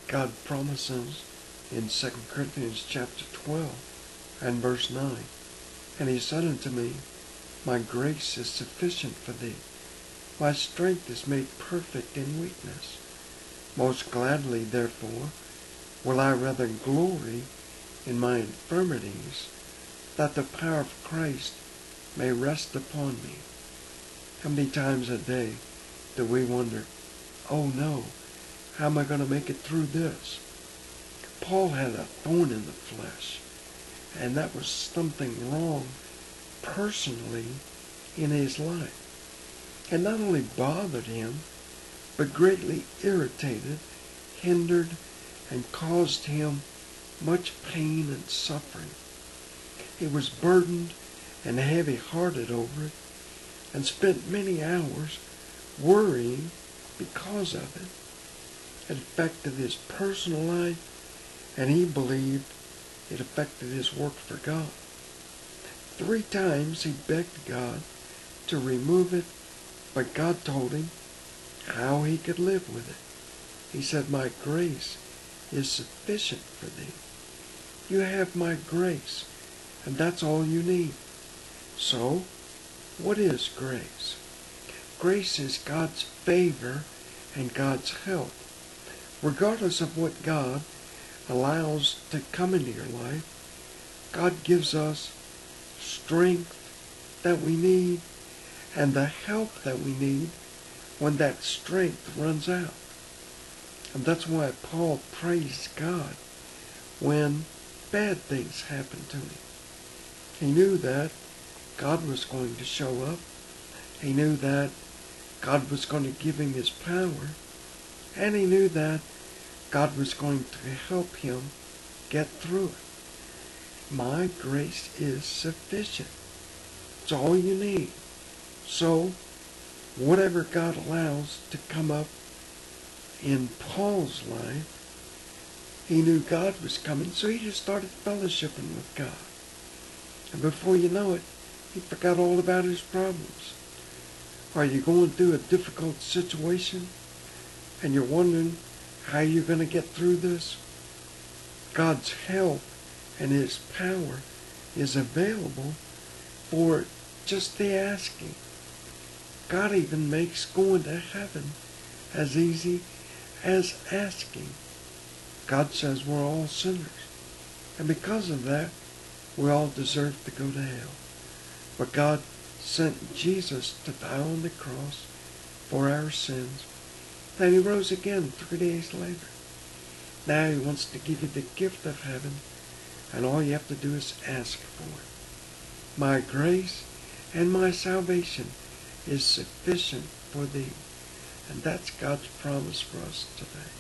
God promises in 2 Corinthians chapter 12 and verse 9, "And he said unto me, My grace is sufficient for thee. My strength is made perfect in weakness. Most gladly, therefore, will I rather glory in my infirmities, that the power of Christ may rest upon me." How many times a day do we wonder, oh no, how am I going to make it through this? Paul had a thorn in the flesh, and that was something wrong personally in his life. It not only bothered him, but greatly irritated, hindered, and caused him much pain and suffering. He was burdened and heavy-hearted over it, and spent many hours worrying because of it. It affected his personal life, and he believed it affected his work for God. 3 times he begged God to remove it, but God told him how he could live with it. He said, "My grace is sufficient for thee." You have my grace, and that's all you need. So, what is grace? Grace is God's favor and God's help. Regardless of what God allows to come into your life, God gives us strength that we need and the help that we need when that strength runs out. And that's why Paul praised God when bad things happened to him. He knew that God was going to show up. He knew that God was going to give him his power. And he knew that God was going to help him get through it. My grace is sufficient. It's all you need. So, whatever God allows to come up in Paul's life, he knew God was coming, so he just started fellowshipping with God. And before you know it, he forgot all about his problems. Are you going through a difficult situation and you're wondering how you're going to get through this? God's help and his power is available for just the asking. God even makes going to heaven as easy as asking. God says we're all sinners, and because of that, we all deserve to go to hell. But God sent Jesus to die on the cross for our sins. Then he rose again 3 days later. Now he wants to give you the gift of heaven, and all you have to do is ask for it. My grace and my salvation is sufficient for thee. And that's God's promise for us today.